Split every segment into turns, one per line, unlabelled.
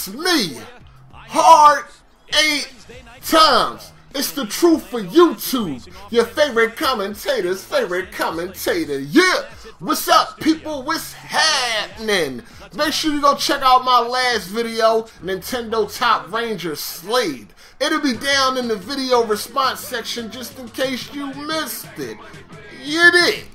It's me, Hard 8 Times. It's the truth for YouTube. Your favorite commentator's favorite commentator. Yeah. What's up, people? What's happening? Make sure you go check out my last video, Nintendo Top Ranger Slade. It'll be down in the video response section just in case you missed it. You did.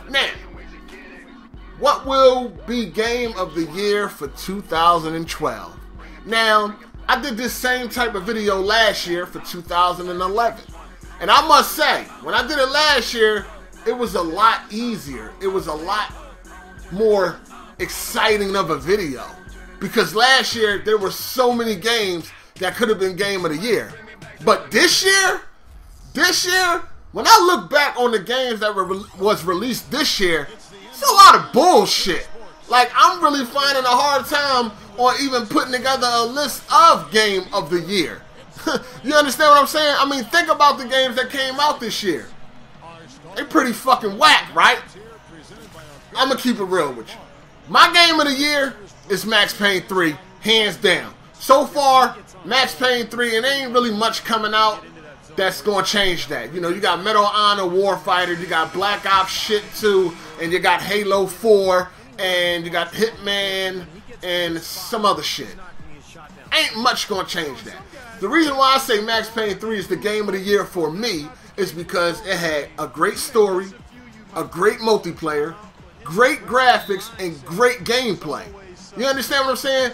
Now, what will be Game of the Year for 2012? Now, I did this same type of video last year for 2011. And I must say, when I did it last year, it was a lot easier. It was a lot more exciting of a video. Because last year, there were so many games that could have been Game of the Year. But this year, when I look back on the games that was released this year, it's a lot of bullshit. Like, I'm really finding a hard time on even putting together a list of Game of the Year. You understand what I'm saying? I mean, think about the games that came out this year. They pretty fucking whack, right? I'm gonna keep it real with you. My Game of the Year is Max Payne 3, hands down. So far, Max Payne 3, and there ain't really much coming out that's gonna change that. You know, you got Medal of Honor Warfighter, you got Black Ops shit 2, and you got Halo 4, and you got Hitman, and some other shit. Ain't much gonna change that. The reason why I say Max Payne 3 is the Game of the Year for me is because it had a great story, a great multiplayer, great graphics, and great gameplay. You understand what I'm saying?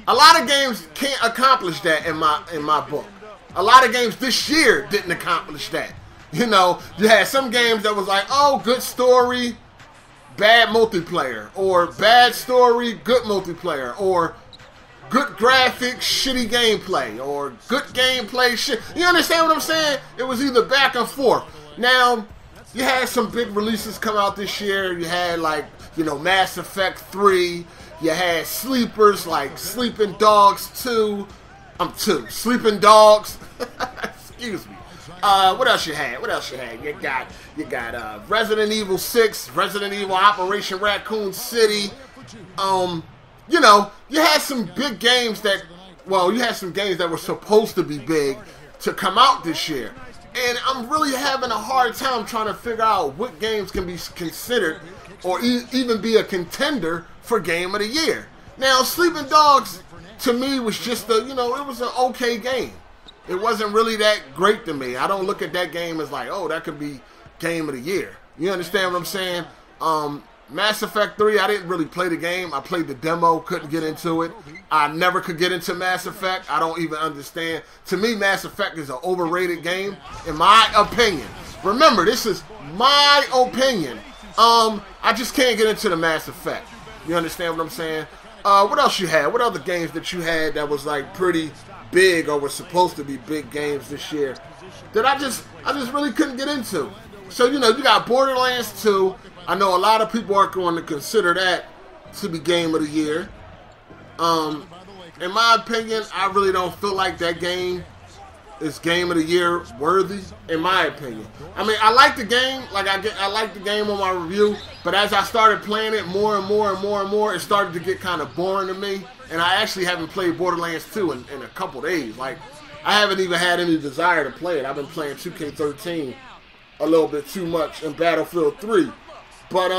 A lot of games can't accomplish that in my book. A lot of games this year didn't accomplish that. You know, you had some games that was like, oh, good story, bad multiplayer, or bad story, good multiplayer, or good graphics, shitty gameplay, or good gameplay, shit. You understand what I'm saying? It was either back and forth. Now, you had some big releases come out this year. You had, like, you know, Mass Effect 3. You had sleepers like Sleeping Dogs 2. Sleeping Dogs. Excuse me. What else you had? You got Resident Evil 6, Resident Evil Operation Raccoon City. You know, you had some big games that, well, you had some games that were supposed to be big to come out this year. And I'm really having a hard time trying to figure out what games can be considered or even be a contender for Game of the Year. Now, Sleeping Dogs, to me, was just a, you know, it was an okay game. It wasn't really that great to me. I don't look at that game as like, oh, that could be Game of the Year. You understand what I'm saying? Mass Effect 3, I didn't really play the game. I played the demo, couldn't get into it. I never could get into Mass Effect. I don't even understand. To me, Mass Effect is an overrated game, in my opinion. Remember, this is my opinion. I just can't get into the Mass Effect. You understand what I'm saying? What else you had? What other games that you had that was like pretty big or were supposed to be big games this year that I just really couldn't get into? So, you know, you got Borderlands 2. I know a lot of people are going to consider that to be Game of the Year. In my opinion, I really don't feel like that game is Game of the Year worthy, in my opinion. I mean, I like the game, like I like the game on my review, but as I started playing it more and more, it started to get kind of boring to me. And I actually haven't played Borderlands 2 in a couple days. Like, I haven't even had any desire to play it. I've been playing 2K13 a little bit too much and Battlefield 3. But,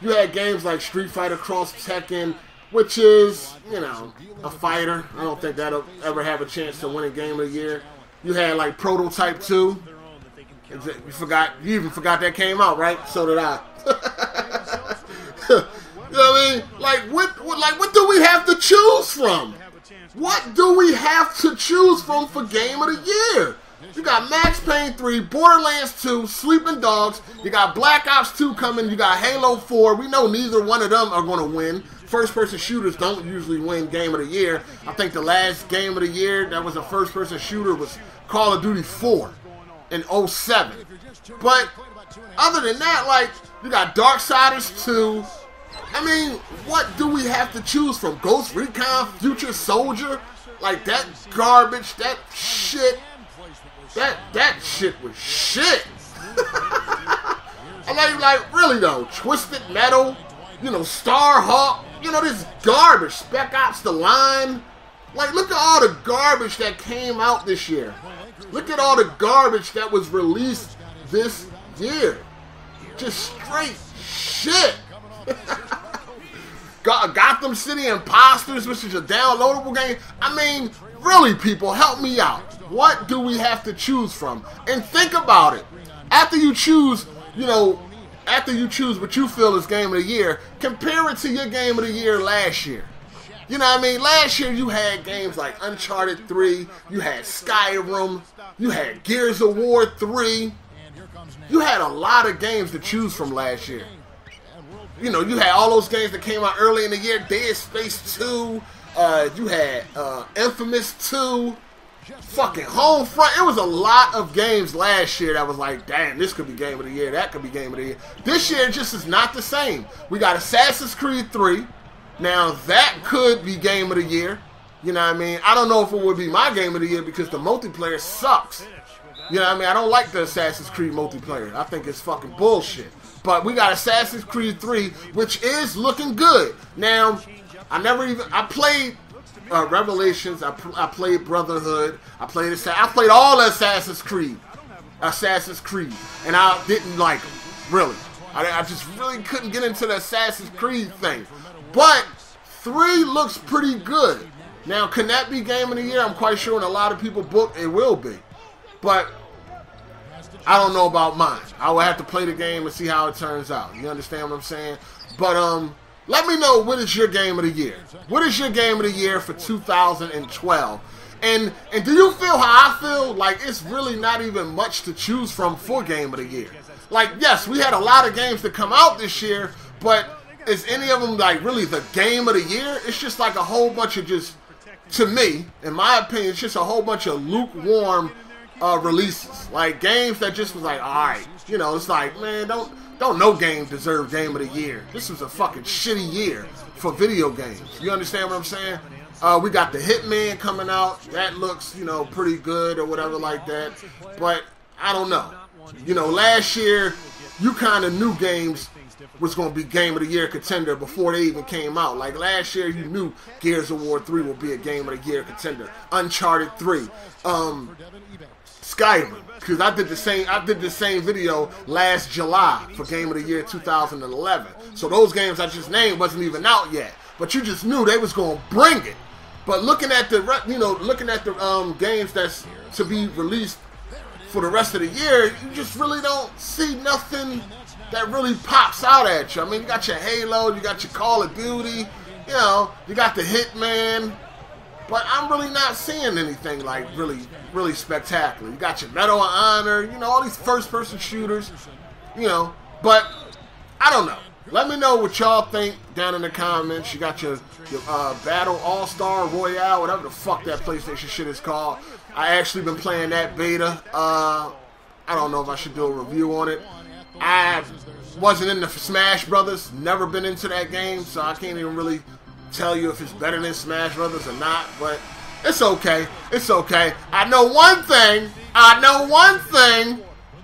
you had games like Street Fighter Cross Tekken, which is, you know, a fighter. I don't think that'll ever have a chance to win a Game of the Year. You had, like, Prototype 2. You even forgot that came out, right? So did I. You know what I mean? Like, what do we have to choose from? What do we have to choose from for Game of the Year? You got Max Payne 3, Borderlands 2, Sleeping Dogs. You got Black Ops 2 coming. You got Halo 4. We know neither one of them are going to win. First-person shooters don't usually win Game of the Year. I think the last Game of the Year that was a first-person shooter was Call of Duty 4 in 07. But other than that, like, you got Darksiders 2. I mean, what do we have to choose from? Ghost Recon, Future Soldier? Like, that garbage, that shit. That shit was shit. I like really though, Twisted Metal, you know, Starhawk, you know, this garbage. Spec Ops The Line. Like, look at all the garbage that came out this year. Look at all the garbage that was released this year. Just straight shit. Gotham City Imposters, which is a downloadable game. I mean, really, people, help me out. What do we have to choose from? And think about it. After you choose, you know, after you choose what you feel is game of the year, compare it to your game of the year last year. You know what I mean? Last year you had games like Uncharted 3, you had Skyrim, you had Gears of War 3. You had a lot of games to choose from last year. You know, you had all those games that came out early in the year, Dead Space 2, you had Infamous 2, fucking Homefront. It was a lot of games last year that was like, damn, this could be game of the year, that could be game of the year. This year just is not the same. We got Assassin's Creed 3. Now, that could be game of the year. You know what I mean? I don't know if it would be my game of the year because the multiplayer sucks. You know what I mean? I don't like the Assassin's Creed multiplayer. I think it's fucking bullshit. But we got Assassin's Creed 3, which is looking good. Now, I played Revelations. I played Brotherhood. I played all the Assassin's Creed. And I didn't like them, really. I just really couldn't get into the Assassin's Creed thing. But 3 looks pretty good. Now, can that be game of the year? I'm quite sure in a lot of people book it will be. But I don't know about mine. I will have to play the game and see how it turns out. You understand what I'm saying? But let me know, what is your game of the year? What is your game of the year for 2012? And do you feel how I feel? Like, it's really not even much to choose from for game of the year. Like, yes, we had a lot of games that come out this year, but is any of them like really the game of the year? It's just like a whole bunch of just, to me, in my opinion, it's just a whole bunch of lukewarm releases. Like games that just was like, alright, you know, it's like, man, don't no game deserve game of the year. This was a fucking shitty year for video games. You understand what I'm saying? We got the Hitman coming out. That looks, you know, pretty good or whatever like that. But I don't know. You know, last year, you kind of knew games was going to be game of the year contender before they even came out. Like last year, you knew Gears of War 3 would be a game of the year contender. Uncharted 3, Skyrim, because I did the same video last July for game of the year 2011. So those games I just named wasn't even out yet, but you just knew they was going to bring it. But looking at the games that's to be released for the rest of the year, you just really don't see nothing that really pops out at you. I mean, you got your Halo, you got your Call of Duty, you know, you got the Hitman, but I'm really not seeing anything like really spectacular. You got your Medal of Honor, you know, all these first-person shooters, you know, but I don't know. Let me know what y'all think down in the comments. You got your Battle All-Star Royale, whatever the fuck that PlayStation shit is called. I actually been playing that beta. I don't know if I should do a review on it. I wasn't into Smash Brothers, never been into that game, so I can't even really tell you if it's better than Smash Brothers or not, but it's okay. It's okay. I know one thing.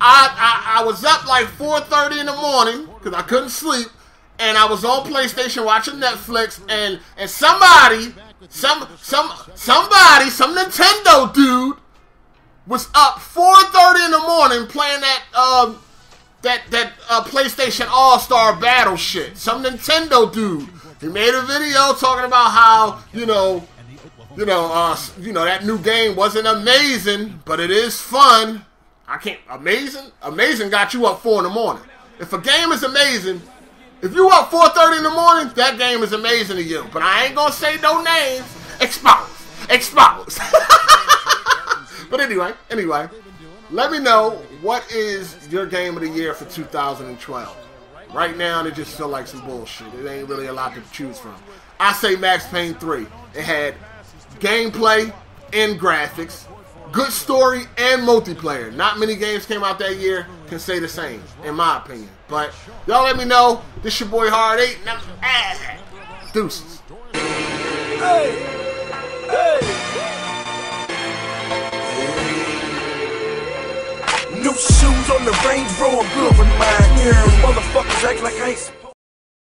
I was up like 4:30 in the morning because I couldn't sleep, and I was on PlayStation watching Netflix, and somebody, some Nintendo dude was up 4:30 in the morning playing that PlayStation All-Star Battle shit. Some Nintendo dude. He made a video talking about how, that new game wasn't amazing, but it is fun. Amazing got you up 4 in the morning. If a game is amazing, if you up 4:30 in the morning, that game is amazing to you. But I ain't gonna say no names. Expose. But anyway, let me know what is your game of the year for 2012. Right now, they just feel like some bullshit. It ain't really a lot to choose from. I say Max Payne 3. It had gameplay and graphics, good story and multiplayer. Not many games came out that year can say the same, in my opinion. But y'all let me know. This your boy Hard 8. Deuces.
Hey! New shoes on the Range Rover, good for mine. Yeah, motherfuckers act like I ain't